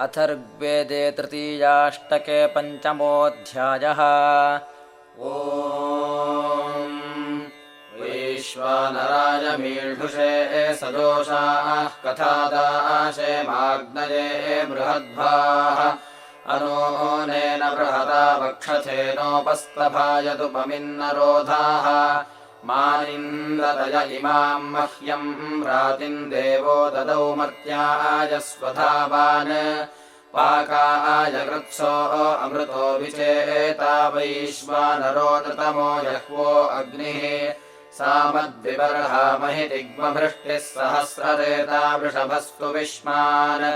अथर्वेदे तृतीयाष्टके पञ्चमोऽध्यायः। ॐ वैश्वानराय मीढुषे सदोषाः कथादाशे माग्नये बृहद्भाः अनोनेन बृहदा वक्षथेनोपस्तभायदुपमिन्नरोधाः मानिन्द्रतय इमाम् मह्यम् रातिम् देवो ददौ मर्त्याय स्वधावान् पाकाय कृत्सो अमृतो विचेता वैश्वानरो नृतमो यह्वो अग्निः सामद्विबर्हामहि दिग्मभृष्टिः सहस्ररेता वृषभस्तु विश्मान्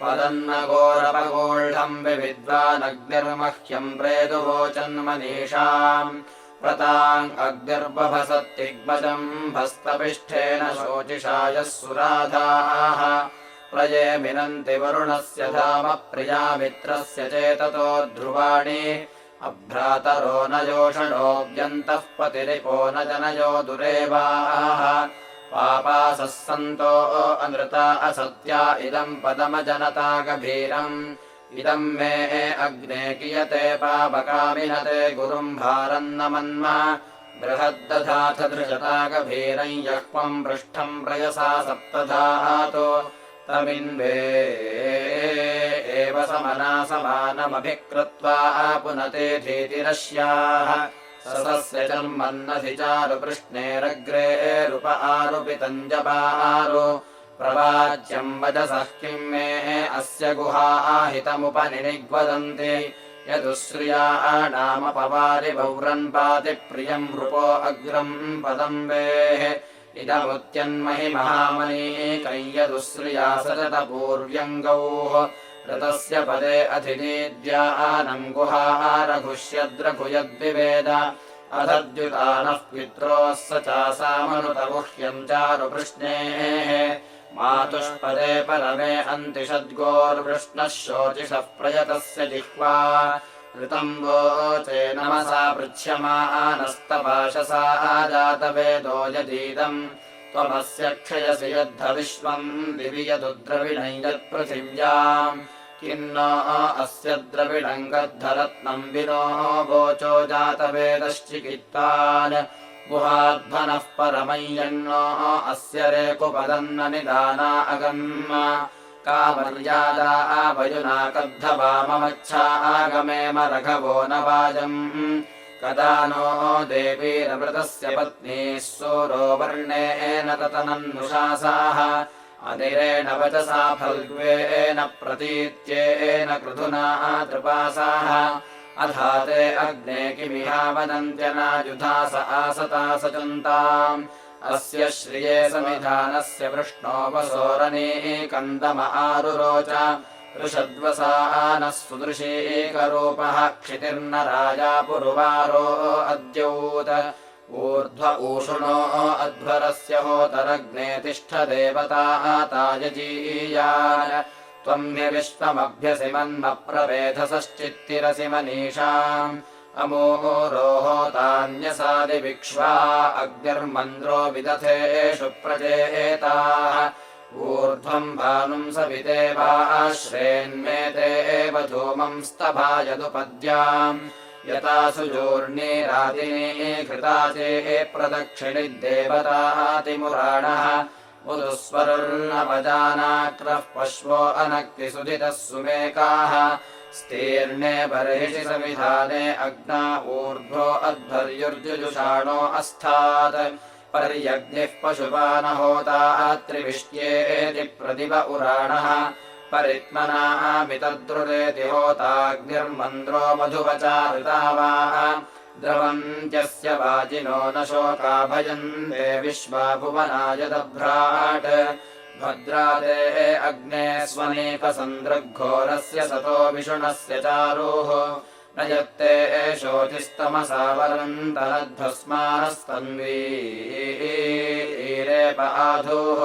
पदन्नघोरपगोढम् विविद्वानग्निर्मह्यम् प्रेतुवोचन्मनीषाम् प्रताम् अग्निर्बभसत्तिग्मजम् भस्तपिष्ठेन शोचिषायः सुराधाः प्रये मिनन्ति वरुणस्य धाम प्रिया मित्रस्य चेततो ध्रुवाणि अभ्रातरो न योषणोऽव्यन्तः पतिरिपो न जनयो दुरेवाः पापासः सन्तो अनृता असत्या इदम् पदमजनता गभीरम् इदम् मे अग्ने कियते पापकामिनते गुरुम् भारन्न मन्म बृहद्दधाथ दृशता गभीरम् यह्वम् पृष्ठम् प्रयसा सप्तधातो तमिन्वे एव समना समानमभिकृत्वा पुनते धीतिरस्याः सस्य जन्मन्नधि चारुपृष्णेरग्रेरुप आरुपितम् जपारु प्रवाच्यम् वचसः किम् मे अस्य गुहाहितमुपनिनिग्वदन्ति यदुश्रिया नामपवारि पौरन्पाति प्रियम् नृपो अग्रम् पदम् वेः इदमुत्यन्महि महामनीकम् यदुश्रिया सततपूर्व्यङ्गौः ऋतस्य पदे अधिनीद्यानम् गुहारघुष्यद्रघुयद्विवेद अधद्युतानः पित्रोः स चासामनुतगुह्यम् चारुपृष्णेः मातुष्पदे परमे अन्तिषद्गोर्वृष्णः शोचिषः प्रयतस्य जिह्वा ऋतम् वोचे नमसा पृच्छ्यमानस्तपाशसा जातवेदो यदीदम् त्वमस्य क्षयसि यद्धविश्वम् दिवि यदुद्रविणम् यत्पृथिव्याम् किन्नो अस्य द्रविणम् गद्धरत्नम् विनो वोचो जातवेदश्चिकित्तान् गुहाध्वनः परमय्यन्नो अस्य रेकुपदन्न निदाना अगम् कामर्यादा वयुना कद्धवाममच्छा आगमेम रघवो न वाजम् कदा नो देवीरमृतस्य पत्नीः सूरो वर्णेन ततनन्नुशासाः अनिरेण वचसा फल्ग्वेन प्रतीत्येन कृधुना तृपासाः अधाते अग्ने किमिहा वदन्त्यनायुधा स आसता सचन्ताम् अस्य श्रिये समिधानस्य वृष्णो वसोरनीकन्दम आरुरोच ऋषद्वसानः सुदृशीकरूपः क्षितिर्नराया पुरुवारो अद्यौत ऊर्ध्व ऊषुणो अध्वरस्य होतरग्ने तिष्ठ देवतातायजीयान् त्वम् ह्यविश्वमभ्यसि मन्मप्रवेधसश्चित्तिरसि मनीषाम् अमोरो होतान्यसादिविक्ष्वा अग्निर्मन्द्रो विदथेषु प्रचेताः ऊर्ध्वम् भानुम् सविदेवाश्रेन्मेते एव धूमम् स्तभायदुपद्याम् यथा सुजूर्णीरातिनी घृता चेः प्रदक्षिणि देवतातिमुराणः मुदुस्वरुर्नवजानाक्रः पश्वो अनक्तिसुदितः सुमेकाः स्तीर्णे बर्हिषि समिधाने अग्ना ऊर्ध्वो अध्वर्युर्जुजुषाणो अस्थात् पर्यग्निः पशुपानहोता त्रिविष्ट्येति प्रदिव उराणः परित्मनामितद्रुरेति होताग्निर्मन्द्रो मधुवचारुतावाः द्रवन्त्यस्य वाजिनो न शोका भजन्ते विश्वा भुवनाय दभ्राट् भद्राते अग्ने स्वनेकसन्द्रघोरस्य सतो विषुणस्य चारुः न यत्ते शोचिस्तमसा वरन्तरध्वस्मानस्तन्वीरेप आधूः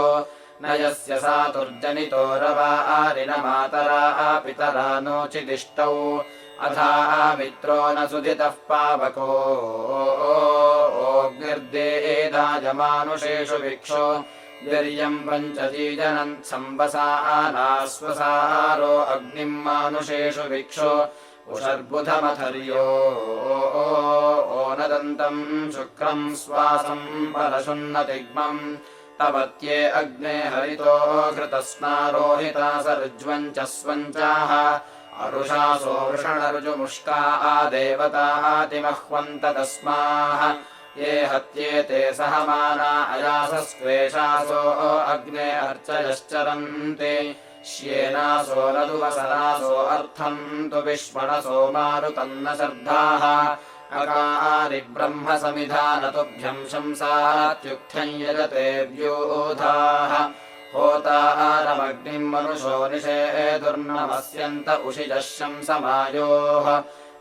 न यस्य सातुर्जनितो रवारिन मातरा पितरा नोचिदिष्टौ अथा मित्रो न सुधितः पावको निर्देदायमानुषेषु विक्षो वीर्यम् पञ्चजीजनन् संवसानास्वसारो अग्निम् मानुषेषु भिक्षो उषर्बुधमथर्यो ओनदन्तम् शुक्रम् स्वासम् परशुन्नतिग्मम् तपत्ये अग्ने हरितो घृतस्नारोहिता सर्ज्वम् च स्वञ्चाः अरुषासो वृषणरुजुमुष्का देवतातिमह्वन्त तस्माः ये हत्येते सहमाना अयासस्क्वेषासो अग्ने अर्चयश्चरन्ति श्येनासो नदुवसनासो अर्थम् तु विश्वणसो मारुतन्न शर्धाः अकारि ब्रह्म समिधानतुभ्यम् शंसात्युक्थम् यजते व्यूधाः होतारमग्निम् मनुषो निषेदुर्नमस्यन्त उषिजः शंसमायोः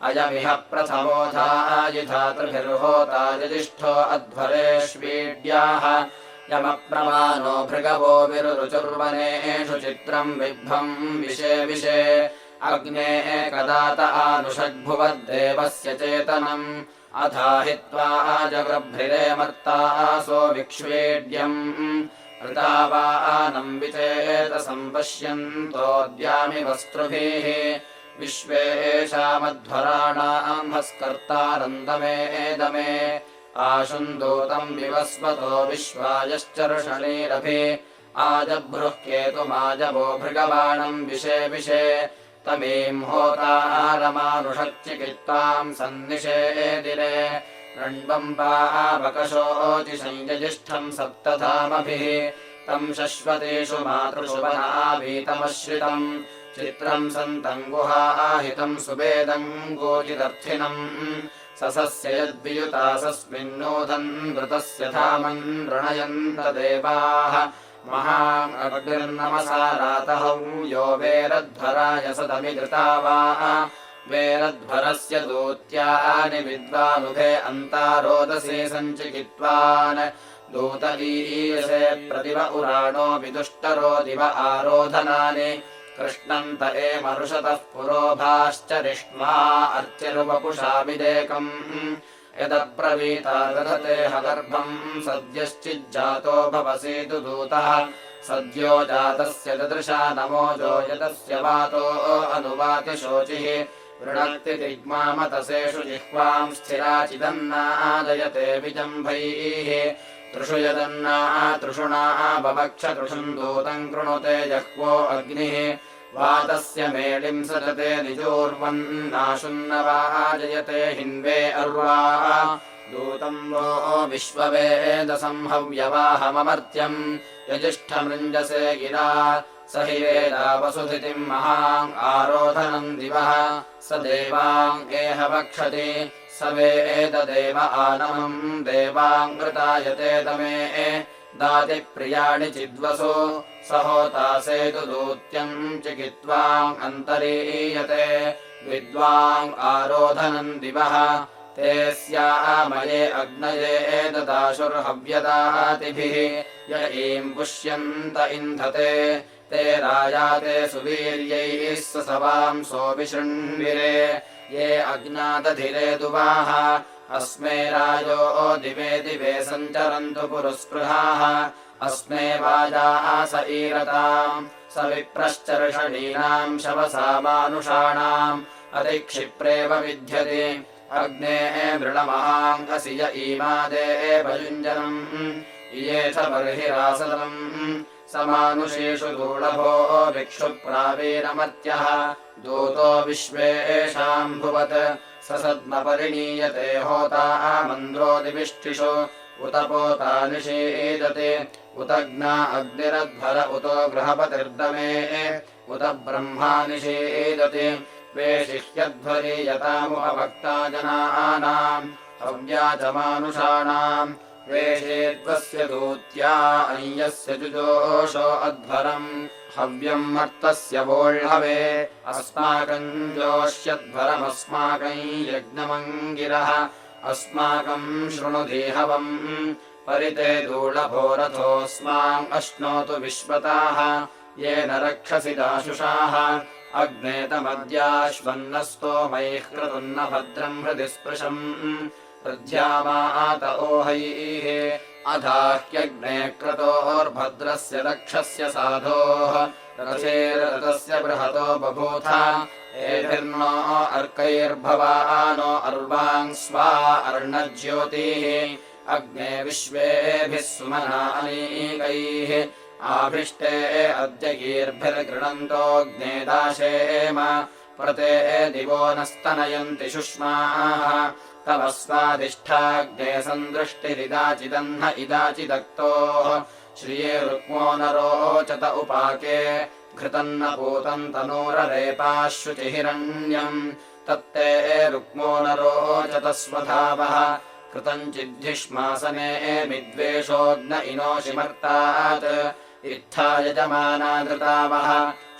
अयमिह प्रथमोधायिधातृभिर्होता यजिष्ठो अध्वरेष्वीड्याः यमप्रमाणो भृगवो विरुरुचुर्वनेषु चित्रम् बिभ्रम् विशे विशे अग्ने एकदात आनुषग्भुवद्देवस्य चेतनम् अथाहित्वा जगृभ्रिरे मर्तासो विक्ष्वेड्यम् ऋतावानम् विचेतसम्पश्यन्तोऽद्यामि वस्त्रुभिः विश्वेषामध्वराणाम् हस्कर्तारन्दमे आशुन्दूतम् विवस्वतो विश्वायश्चर्षणीरभि आजभ्रुः केतुमाजवो भृगबाणम् विशे विशे तमीम् होतारमानुषच्चिकित्ताम् सन्निषेदिरे रण्वम् पावकशोचिषञ्जजिष्ठम् सप्तधामभिः तम् शश्वतेषु मातृषु वनावीतमश्रितम् चित्रम् सन्तम् गुहाहितम् सुवेदम् गोचिदर्थिनम् ससस्य यद्वियुतासस्मिन्नोदन् वृतस्य धामन् ऋणयन्त देवाः महाग्निर्नमसा रातहौ यो वेरध्वराय सदमिधृतावाः वेरध्वरस्य दूत्यानि विद्वानुभे अन्तारोदसे सञ्चिकित्वान् दूतवीयसे प्रतिव उराणो विदुष्टरो दिव आरोधनानि कृष्णन्त एमरुषतः पुरोभाश्च रिष्मा अर्चिर्वपुषा विदेकम् यदब्रवीता दधते हगर्भम् सद्यश्चिज्जातो भवसीतु दूतः सद्यो जातस्य ददृशा नमोजो यतस्य वातो अनुवाति शोचिः वृणक्ति दिग्मामतसेषु जिह्वाम् स्थिराचिदन्नादयते विजम्भैः तृषु यदन्ना तृषुणा बभक्ष तृषुम् दूतम् कृणुते जह्वो अग्निः वातस्य मेलिम् सजते निजोर्वन्नाशुन्नवाजयते हिन्वे अर्वा दूतम् वो विश्ववेदसंहव्यवाहममर्त्यम् यजिष्ठमृञ्जसे गिरा स हि वेदा वसुधितिम् महाम् आरोधनम् दिवः स देवाम् एह वक्षति स वेददेव आनमम् देवाङ्कृतायते तमे दाति प्रियाणि चिद्वसु स होतासेतु दूत्यम् चिकित्वाम् अन्तरीयते विद्वाम् आरोधनम् दिवः ते स्यामये अग्नये ददाशुर्हव्यदातिभिः य ईम् पुष्यन्त इन्धते ते राजाते सुवीर्यैः सवांसो विशृण्विरे ये अज्ञातधिरे दुवाः अस्मे राजो दिवे दिवे सञ्चरन्तु पुरुस्पृहाः अस्मे वाजास ईरताम् स विप्रश्चर्षणीनाम् शवसा मानुषाणाम् अतिक्षिप्रेव विध्यति अग्ने मृणमहाङ्गसि य ईमादे भयुञ्जनम् इयेथ बर्हिरासदम् स मानुषेषु दूळभो भिक्षुप्रावीरमर्त्यः दूतो विश्वेषाम् भुवत् स सद्मपरिणीयते होता मन्द्रो दिविष्टिषु उत पोता निषीदति उतग्ना अग्निरध्वर उतो गृहपतिर्दमे उत ब्रह्मा निषीदति वेशिह्यध्वरीयतामुपभक्ता जनानाम् हव्या च मानुषाणाम् वेशेद्वस्य दूत्या अय्यस्य जुजोषो अध्वरम् हव्यम् मर्तस्य वोळ्हवे अस्माकम् जोष्यध्वरमस्माकम् यज्ञमङ्गिरः अस्माकम् शृणुधीहवम् परिते दूळभोरथोऽस्माम् अश्नोतु विश्वताः येन रक्षसि दाशुषाः अग्नेतमद्याश्वन्नस्तोमैः क्रतुन्न भद्रम् हृदि स्पृशम् हृद्यामात ओहैः अधाह्यग्ने क्रतोर्भद्रस्य दक्षस्य साधोः रथेरथस्य बृहतो बभूथ एभिर्नो अर्कैर्भवानो अर्वाङ् स्वा अर्णज्योतिः अग्ने विश्वेभिः सुमना अनीकैः आभिष्टे अद्यगीर्भिर्गृणन्तोऽग्ने दाशेम प्रते दिवो नस्तनयन्ति शुष्माः तव स्वादिष्ठाग्ने सन्दृष्टिरिदाचिदह्न इदाचिदक्तोः श्रिये रुक्मो न रोचत उपाके घृतन्न पूतम् तनूररेपाश्रुचिहिरण्यम् तत्ते रुक्मो न रोचत स्वधावः कृतञ्चिद्धिष्मासने विद्वेषोऽग्न इनोषिमर्तात् इत्था यजमाना धृतावः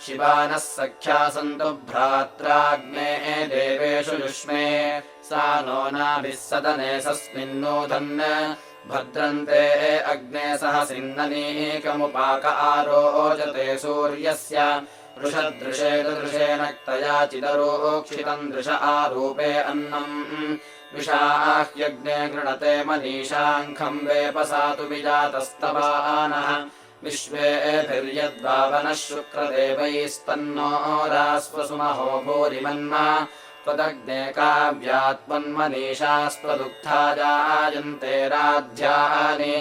शिवानः सख्या सन्तु भ्रात्राग्ने देवेषु युष्मे सा नो नाभिः सदने सस्मिन्नोधन् भद्रन्ते अग्ने सहसिन्ननीकमुपाक आरोचते सूर्यस्य वृषदृशे दृशेन क्तयाचिदरोक्षितम् दृश आरूपे अन्नम् विषाह्यग्ने गृणते मनीषाङ्खम् वेपसातु विजातस्तवानः विश्वेभिर्यद्वावनः शुक्रदेवैस्तन्नो रास्वसुमहो भूरिमन्मा त्वदग्ने काव्यात्मन्मनीषास्त्वदुग्धा जायन्ते राध्यानि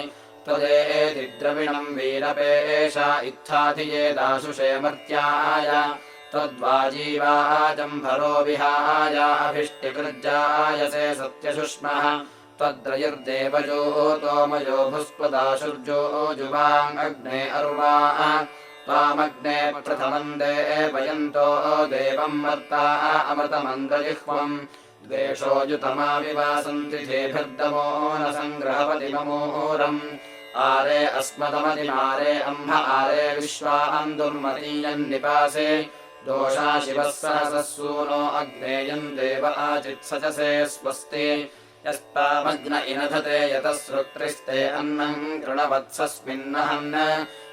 त्वदेति द्रविणम् वीरपेशा इत्थाधियेदाशुषे मर्त्याय त्वद्वाजीवाजम्भरो विहाय अभिष्टिकृज्जायसे सत्यशुष्मः त्वद्रयुर्देवजोतोमयो भुस्त्वदाशुर्जो जुवाङ्ग्ने अर्वा त्वामग्ने प्रथमम् देवयन्तो देवम् मर्ता अमृतमन्द्रजिह्वम् द्वेषो युतमाविवासन्ति धेभिर्दमो न सङ्ग्रहपति ममूरम् आरे अस्मदमतिमारे अह्म आरे विश्वान् दुर्मतीयन्निपासे दोषा शिवः सहसः सूनो अग्नेयम् देव आचित्सचसे स्वस्ति यस्तामग्न इनधते यतः श्रोत्रिस्ते अन्नम् कृणवत्सस्मिन्नहन्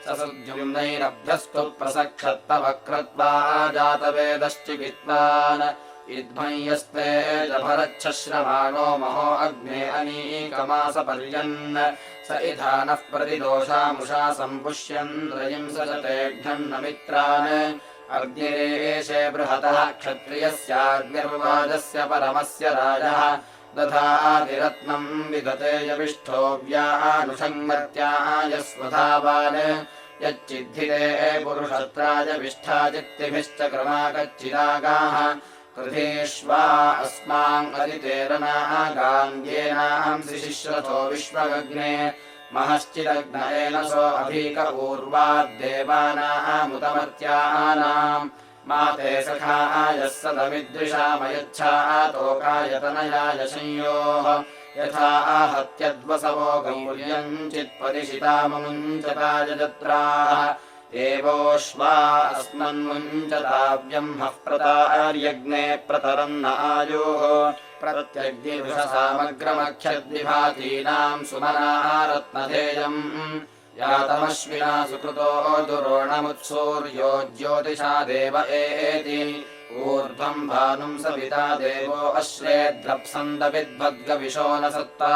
ससुद्युम्नैरभ्यस्तु प्रसक्षत्तवक्रत्वा जातवेदश्चिकित्वान् इद्मय्यस्ते जभरच्छश्रवाणो महो अग्ने अनीकमासपर्यन् स इधानः प्रतिदोषामुषा सम्पुष्यन् रयिम् सजते घ्नन्नमित्रान् अग्निरेशे बृहतः क्षत्रियस्याग्निर्वाजस्य परमस्य राजः दधातिरत्नम् विदते यविष्ठो व्यानुषङ्मत्याय स्वधावान् यच्चिद्धिते पुरुषत्राय विष्ठाचित्तिभिश्च क्रमाकच्चिदागाः कृधीष्वा अस्माम् अदितेरनागाङ्गेनांसि शिश्रथो विश्वगग्ने महश्चिदग्नयेन सो अभीकपूर्वाद्देवानामुतमर्त्यानाम् माते सखायः सदमिद्विषामयच्छातोकायतनयाय संयोः यथा आहत्यद्वसवो गौर्यम् चित्परिशिताममुञ्चताय जत्राः एवोष्वा अस्मन्मुञ्चताव्यह्मः प्रतार्यग्ने प्रतरन्न आयोः प्रत्यग्निवृषसामग्रमख्यद्विभातीनाम् सुमनाः रत्नधेयम् यातमश्विना सुकृतो दुरोणमुत्सूर्यो ज्योतिषा देव एति ऊर्ध्वम् भानुम् सविता देवो अश्रेद्रप्सन्दविद्भद्गविशो न सत्ता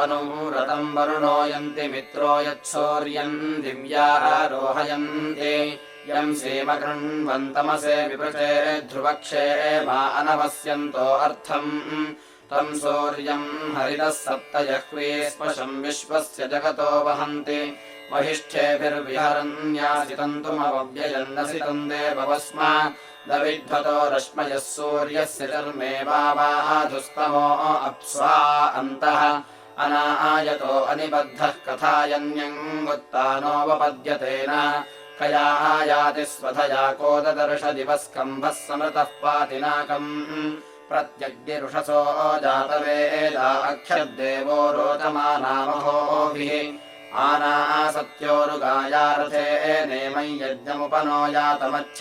अनूरतम् वरुणो यन्ति मित्रो यत्सौर्यम् दिव्यारोहयन्ति यम् सीमकृण्वन्तमसे विपृते ध्रुवक्षे मा अनवस्यन्तो अर्थम् तम् सौर्यम् हरितः सप्तजह्वी स्पशम् विश्वस्य जगतो वहन्ति महिष्ठेभिर्विहरन्यासितन्तुमव्ययन्नसितम् देववस्म दविध्वतो रश्मयः सूर्यस्य चर्मे वावाधुस्तमो अप्स्वा अन्तः अनायतो अनिबद्धः कथायन्यङ्गुत्तानोपपद्यतेन कया याति स्वधया कोददर्श दिवस्कम्भः समृतः पातिनाकम् प्रत्यग्निरुषसो जातवेदा अक्षद्देवो रोचमानामहोभिः आनासत्योरुगायारथे नेमम् यज्ञमुपनो यातमच्छ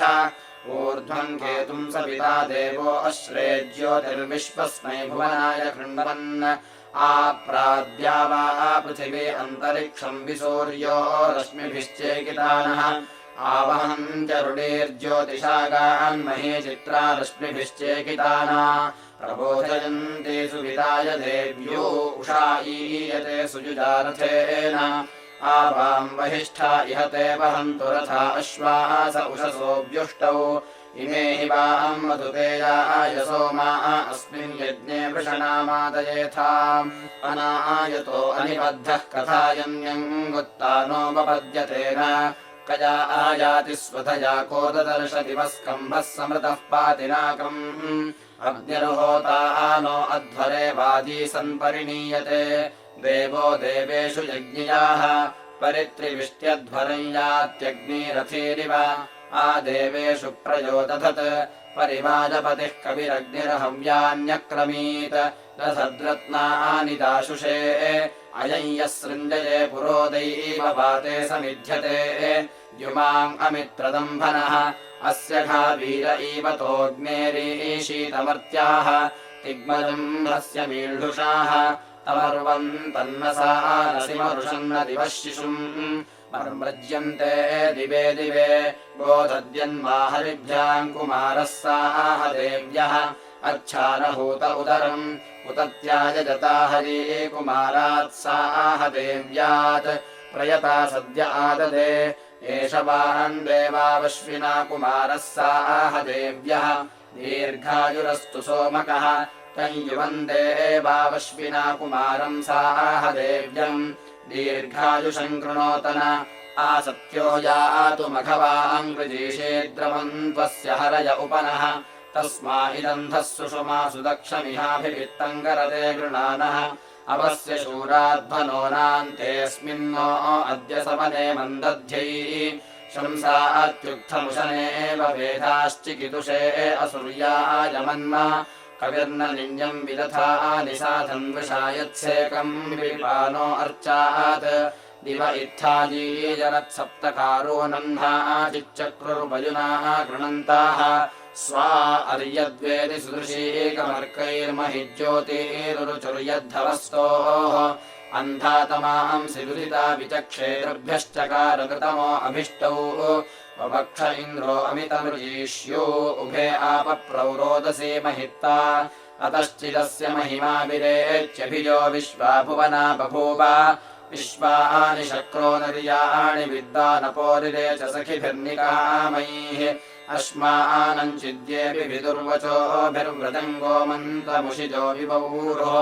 ऊर्ध्वम् केतुम् सविता देवो अश्रे ज्योतिर्विश्वस्मै भुवनाय कृण्वन् आप्राद्या वा पृथिवी अन्तरिक्षम् विसूर्यो रश्मिभिश्चेकितानः आवहन्त्यरुणीर्ज्योतिषागान्मही चित्रा रश्मिभिश्चेकिताना प्रबोधयन्ति सुविदाय देव्यो उषा ईयते सुजुजारथेन आवाम् वहिष्ठा इहते वहन्तु रथा अश्वास उषसोऽव्युष्टौ इमे हि वाम् मधुपेयाय सोमा अस्मिन् यज्ञे वृषणामादयेथाम् अनायतो अनिबद्धः कथायन्यङ्गुत्तानोपपद्यतेन कया आयाति स्वधया कोददर्श दिवस्कम्भः समृतः पातिनाकम् अग्निर्होता नो अध्वरे वाजी सन्परिणीयते देवो देवेषु यज्ञियाः परित्रिविष्ट्यध्वरम् यात्यग्निरथीरिव आदेवेषु प्रयोदधत् परिवाजपतिः कविरग्निर्हव्यान्यक्रमीत् दधद्रत्नानि दाशुषे अयम् यः सृञ्जये पुरोदैव वाते समिध्यते द्युमाम् अमित्रदम्भनः अस्य घावीर इव तोऽग्नेरीशीतमर्त्याः तिग्मजम् हस्य मीळ्ढुषाः तमर्वन्तन्नसा नसिमरुषन्न दिवः शिशुम् मर्मज्यन्ते दिवे दिवे गोधद्यन्माहरिभ्याम् कुमारः साह देव्यः अच्छानहूत उदरम् उतत्यायजता हरी कुमारात् साह देव्यात् प्रयता सद्य आददे एष वान् देवावश्विना कुमारः साह देव्यः दीर्घायुरस्तु सोमकः तञ्युवम् देवावश्विना कुमारम् साह देव्यम् दीर्घायुषम् कृणोतन आसत्यो यातु मघवाङ्कृजीषेद्रवम् त्वस्य हरय उपनः तस्मा इदन्धः सुषुमा सुदक्षमिहाभिवित्तम् करते गृणानः अवस्य शूराध्वनोनान्तेऽस्मिन्नो अद्य सवने मन्दध्यैः शंसात्युक्थमुशनेव वेदाश्चिकितुषे असुर्यायमन्म कविर्न निन्यम् विदथा निसाधन् वृषायत्सेकम् विपानो अर्चात् दिव इत्थाजीजनत्सप्तकारो नह्ना चिच्चक्रुर्वयुनाः कृणन्ताः स्वा अर्यद्वेदि सुदृशीकमर्कैर्महिज्योतिरुचुर्यद्धवस्तोः अन्धातमांसि दुरिता विचक्षेरुभ्यश्चकारकृतमो अभिष्टौ ववक्ष इन्द्रो अमितमृजीष्यो उभे आपप्रौरोदसी महित्ता अतश्चिदस्य महिमा विरेच्यभिजो विश्वा भुवना बभूव विश्वानि शक्रो निर्याणि विद्वानपोरिरे च सखिभिर्निकामैः अस्मानञ्चिद्येऽपि विदुर्वचोभिर्व्रजङ्गो मन्त्रमुषिजो विबौरुः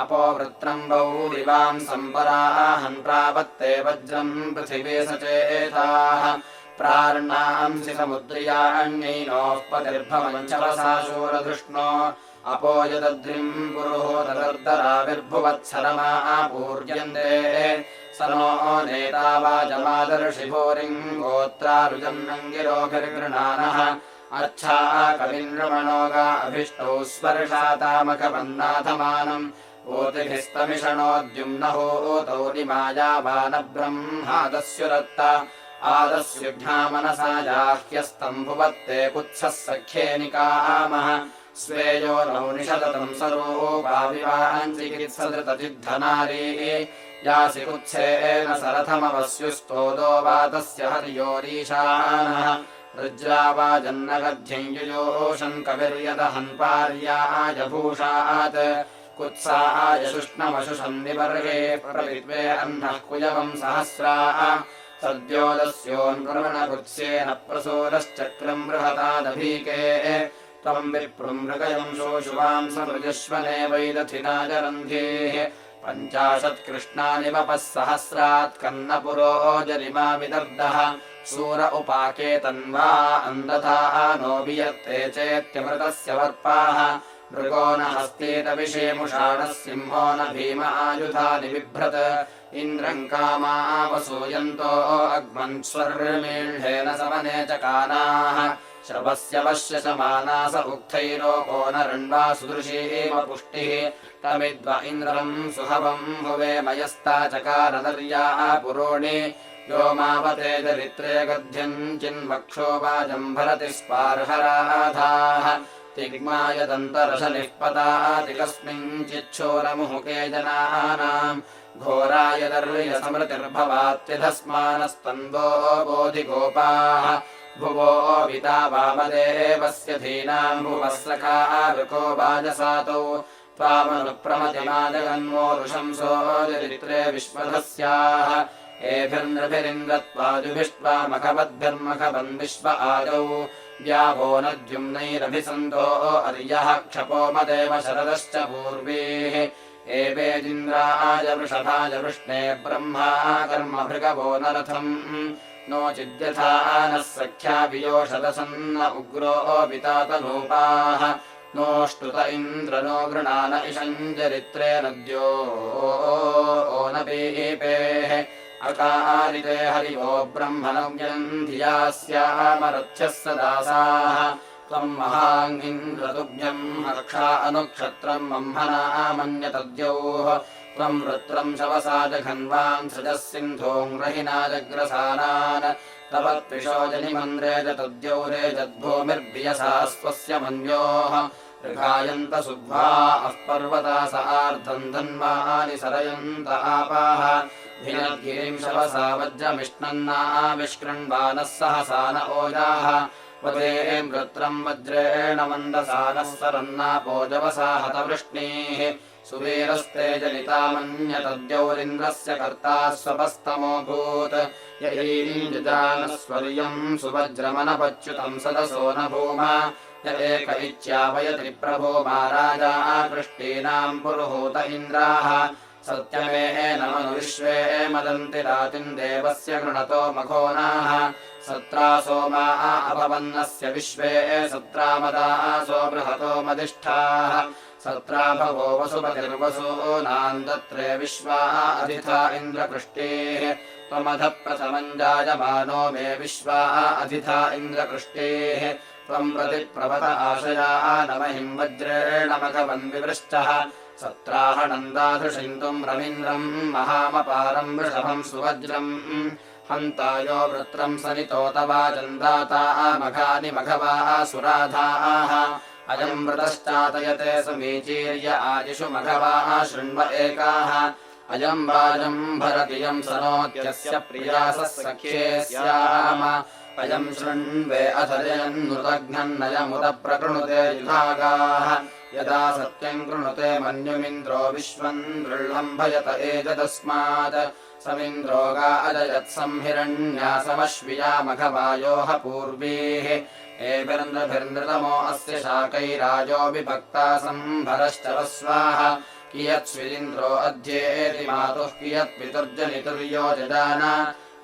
अपोवृत्रम्बौ विवाम् सम्पराहन् प्रापत्ते वज्रम् पृथिवी सचेताः प्रार्णांसि समुद्रियाण्यैनोः पतिर्भवञ्चवसा शूरधृष्णो अपो यदद्रिम् पुरुहोदर्दराविर्भुवत्सरमा पूर्यन्ते स नो नेता वाजमादर्षि भूरिम् गोत्रारुजन्नङ्गिरोभिर्गृणानः अच्छा कविन्नृमणोगा अभिष्टौ स्पर्शातामकवन्नाथमानम् ऊतिभिस्तमिषणोद्युम्नहोतौ निमायावानब्रह्मादस्युरत्त आदस्युघ्नामनसा जाह्यस्तम्भुवत्ते कुत्सः सख्ये निकामः स्वेयो नौ निषदतम् सरूपाविवाञ्चिकित्सदृतचिद्धनारी यासि कुत्सेन सरथमवस्युस्तोदो वातस्य हर्योरीशानः रुज्रावाजन्नगध्यम् युयोषन् कविर्यदहन् पार्याय भूषात् कुत्साय शुष्णमशुषन् निवर्गे प्रविद्वे अह्नः कुयवम् सहस्राः सद्योदस्योन्कुर्वणकुत्स्येन प्रसूरश्चक्रम् बृहतादभीके त्वम् विप्रुम् मृगयम् शोषुवाम् समृजश्वने वैदथिनाजरन्धेः 50 कृष्णानि वपः सहस्रात् कन्नपुरो जरिमा विदर्दः सूर उपाके तन्वा अन्धथा नोऽभियत्ते चेत्यमृतस्य वर्पाः मृगो न हस्तेतविषेमुषाणः सिंहो न भीम आयुधानि बिभ्रत् इन्द्रम् कामावसूयन्तो अग्मन् स्वर्मीळ्हेन समने चकानाः श्रवस्य वश्य समानास उक्थैरोको न रण्वा सुदृशीव पुष्टिः तमिद्व इन्द्रम् सुहवम् भुवे मयस्ता चकारदर्याः पुरोणि व्योमावते चरित्रे गध्यम् चिन्वक्षो वाजम् भरति स्पार्हराधाः तिग्मायदन्तरशनिः पताति कस्मिंश्चिच्छोरमुहुके जनानाम् घोरायदर्यसमृतिर्भवात्यधस्मानस्तन्वो बोधिगोपाः भुवो विता वामदेवस्य धीनाम् भुवः सखा वृको वाजसातौ त्वामनुप्रमतिमाजगन्मोरुशंसो चरित्रे विश्वधस्याः एभिर्नृभिरिन्द्रत्वाजुभिष्ट्वा मखवद्भिर्मखवन् विश्व आदौ व्यावो नद्युम्नैरभिसन्तो अर्यः क्षपो मदेव शरदश्च पूर्वीः एवेदिन्द्राय वृषभाय वृष्णे ब्रह्मा कर्म भृगवो नरथम् नोचिद्यथा नः सख्या वियोषदसन्न उग्रो वितातनूपाः नोष्टुत इन्द्र नो गृणान इषम् चरित्रे नद्यो ओनपीपेः अकारिते हरिवो ब्रह्मणव्यम् धिया स्यामरथ्यः सदासाः त्वम् महाङ्गिन्द्रतुभ्यम् अक्षा अनुक्षत्रम् ब्रह्मणा मन्यतद्योः त्वम् वृत्रम् शवसा जघन्वान् सृजः सिन्धूङ्ग्रहिणा जग्रसानान् तवत्पिशो जनिमन्द्रे च तद्यौरे जद्भूमिर्भियसा स्वस्य मन्योः ऋगायन्त सुध्वा पर्वता स आर्धम् धन्वानि सरयन्त आपाः भिनद्गिरिम् शवसा वज्रमिष्णन्नाविष्कृण्वानः सहसा न ओजाः वदे वृत्रम् वज्रेण मन्दसानः सरन्नापोजवसा हतवृष्णीः सुवीरस्ते जनितामन्यतद्यौरिन्द्रस्य कर्ता स्वपस्तमोऽभूत् यैरीञ्जजानस्वर्यम् सुवज्रमनपच्युतम् सदसो न भूमा य एक इच्छावयति प्रभो महाराजा कृष्टीनाम् पुरुहूत इन्द्राः सत्यमेन मनु विश्वे मदन्ति रातिम् देवस्य गृणतो मघोनाः सत्रा सोमा अभवन्नस्य विश्वे सत्रामदासो बृहतो मदिष्ठाः सत्रा भवो वसुपतिर्वसूनाम् दत्रे विश्वा अधिथा इन्द्रकृष्टेः त्वमधः प्रथमम् जायमानो मे विश्वा अधिथा इन्द्रकृष्टेः त्वम् प्रति प्रभत आशया नमहिम् वज्रेण मघवन् विवृष्टः सत्राहणन्दाधुषिन्तुम् रवीन्द्रम् महामपारम् वृषभम् सुवज्रम् हन्तायो वृत्रम् सनितोतवाचन्दाता मघानि मघवाः सुराधाः अयम् वृतश्चातयते समीचीर्य आदिषु मघवाः शृण्व एकाः अयम् वाजम् भरतियम् सनोत्यस्य प्रियासः सख्ये स्याम अयम् शृण्वे अथ जयन्नुतघ्नन्नयमुत प्रकृणुते युधागाः यदा सत्यम् कृणुते मन्युमिन्द्रो विश्वम् दृढम् भयत एतदस्मात् समिन्द्रो गा अजयत्संहिरण्यासमश्विया मघवायोः पूर्वीः एभिर्नृभिर्नृतमो अस्य शाकैराजो विभक्ता सम्भरश्चरस्वाः कियत्स्विन्द्रो अध्येति मातुः कियत्पितुर्जनितुर्यो जजान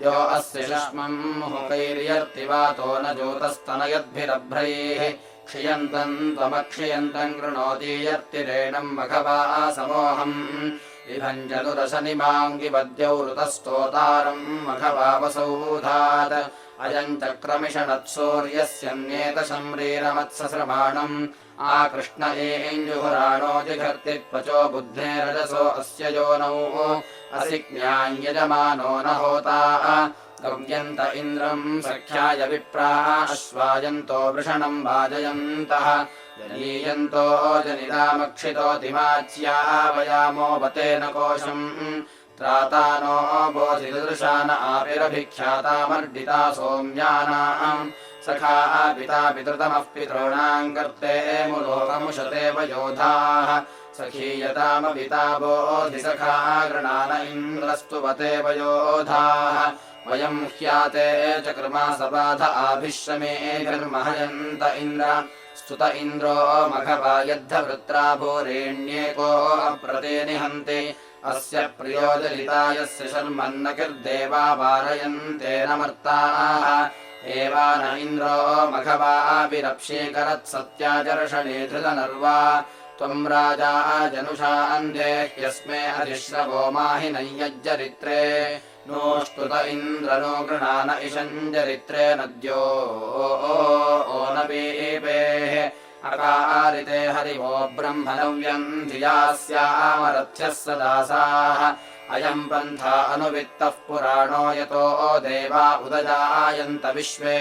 यो अस्य शुष्मम् मुहुकैर्यर्तिवातो न ज्योतस्तनयद्भिरभ्रैः क्षियन्तम् त्वमक्षियन्तम् कृणोतीयर्तिरेणम् मघवाः समोहम् विभञ्जनुरशनिमाङ्गिवद्यौ ऋतस्तोतारम् मघवावसौधात् अयम् चक्रमिषणत्सूर्यस्यन्येतशम्रीरमत्सस्रमाणम् आकृष्ण एञ्जुहुराणो जिघर्ति त्वचो बुद्धेरजसो अस्य योनौ असि ज्ञान्यजमानो न होता गव्यन्त इन्द्रम् सख्याय विप्राः अश्वायन्तो वृषणम् वाजयन्तः जनीयन्तो जनितामक्षितोतिमाच्यावयामो वतेन कोशम् त्रातानो बोधिदृशान आविरभिख्यातामर्दिता सोम्यानाम् सखा पिता पितृतमः पितॄणाम् कर्ते मुलोकमुशते वयोधाः सखीयतामपिता बोधिसखा गृणान इन्द्रस्तुवते वयोधाः वयम् ह्याते चकृमा सपाध आभिश्रमेभिर्महयन्त इन्द्र स्तुत इन्द्रो मघवा यद्धवृत्रा भूरेण्येको अप्रते निहन्ति अस्य प्रियोजलिता यस्य शर्मन्न किर्देवा वारयन्ते नमर्ताः एवान इन्द्रो मघवाभिरप्शीकरत्सत्याचर्षणे धृतनर्वा त्वम् राजा जनुषान्धे ह्यस्मे अधिश्रवो माहि नय्यज्जरित्रे नोष्टुत इन्द्र नो गृणान इषम् चरित्रे नद्यो ओनपीपेः अकारिते हरिवो ब्रह्मणव्यम् धिया स्यामरथ्यः सदासाः अयम् पन्था अनुवित्तः पुराणो यतो देवा उदजायन्त विश्वे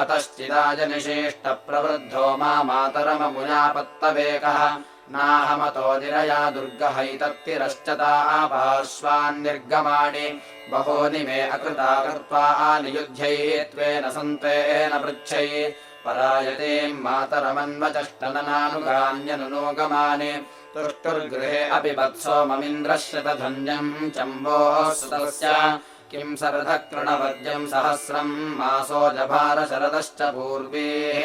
अतश्चिदाय निशेष्टप्रवृद्धो मातरममुनापत्तवेकः नाहमतोदिरया दुर्गहैतत्तिरश्चता पार्श्वान्निर्गमाणि बहूनि मे अकृता कृत्वा नियुध्यैत्वेन सन्त्वेन पृच्छै परायतीम् मातरमन्वचष्टननानुगान्यनुगमानि तुष्टुर्गृहे अपि वत्सोममिन्द्रश्रितधन्यम् चम्बोः सुतस्य किम् सरधकृणवद्यम् सहस्रम् मासो जभारशरदश्च पूर्वीः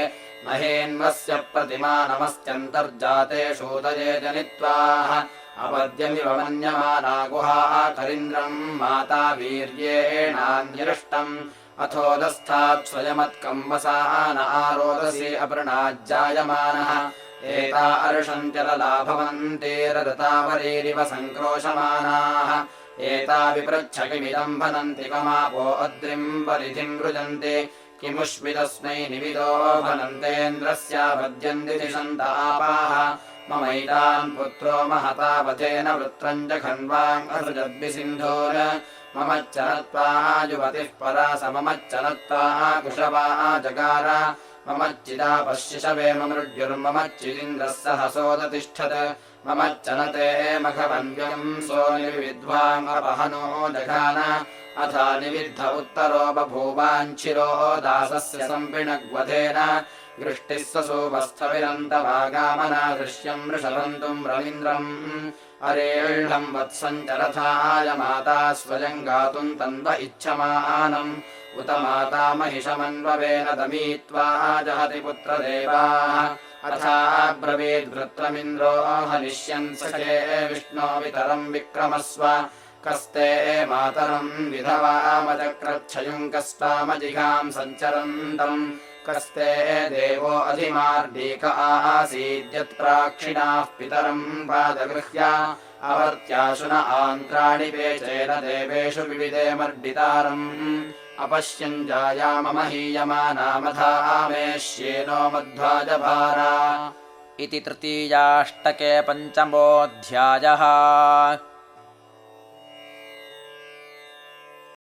महेन्वस्य प्रतिमानमस्त्यन्तर्जातेषूदये जनित्वाः अपद्यमिव मन्यमाना गुहाः करिन्द्रम् माता वीर्येणान्यृष्टम् अथोदस्थात् स्वयमत्कम्बसाः न आरोदसी अपृणाज्जायमानः एता अर्षन्त्यलला भवन्तेरतावरेरिव सङ्क्रोशमानाः एता विपृच्छ किमिदम् भनन्ति कमापो अद्रिम् परिधिम् रुजन्ति किमुष्मिदस्मै निविदो भनन्तेन्द्रस्यापद्यन्ति दिशन्तापाः ममैतान् पुत्रो महतावथेन वृत्रम् जघन्वाङ्गसृजद्भिसिन्धोर ममच्चनत्वा युवतिः परा सममच्चनत्वा कुशवा जगार ममच्चिदा पश्यशवे ममृड्युर्ममच्चिदिन्द्रः सहसोदतिष्ठत् ममच्चनते मघवन्व्यम् सोऽनिविद्वामपहनो जघान अथा निविद्ध उत्तरो बभूवाञ्छिरो दासस्य सम्पिणग्वधेन वृष्टिः ससुवस्थविरन्तवागामना दृश्यम् वृषभन्तुम् रवीन्द्रम् अरेळ्हम् वत्सञ्चरथाय माता स्वयम् गातुम् तन्व इच्छमानम् उत माता महिषमन्ववेन दमीत्वा जहति पुत्रदेवाः अथाब्रवीद्वृत्रमिन्द्रो हनिष्यन् सखे विष्णो वितरम् विक्रमस्व कस्ते मातरम् विधवामचक्रच्छयुम् कस्तामजिघाम् सञ्चरन्तम् कस्ते देवो अधिमार्दीक आसीद्यत्प्राक्षिणाः पितरम् पादगृह्य अवर्त्याशुन आन्त्राणि पेचेन देवेषु विविधे मर्डितारम् अपश्यम् जायाममहीयमानामथामेष्येनो मध्वाजभारा इति तृतीयाष्टके 5मोऽध्यायः।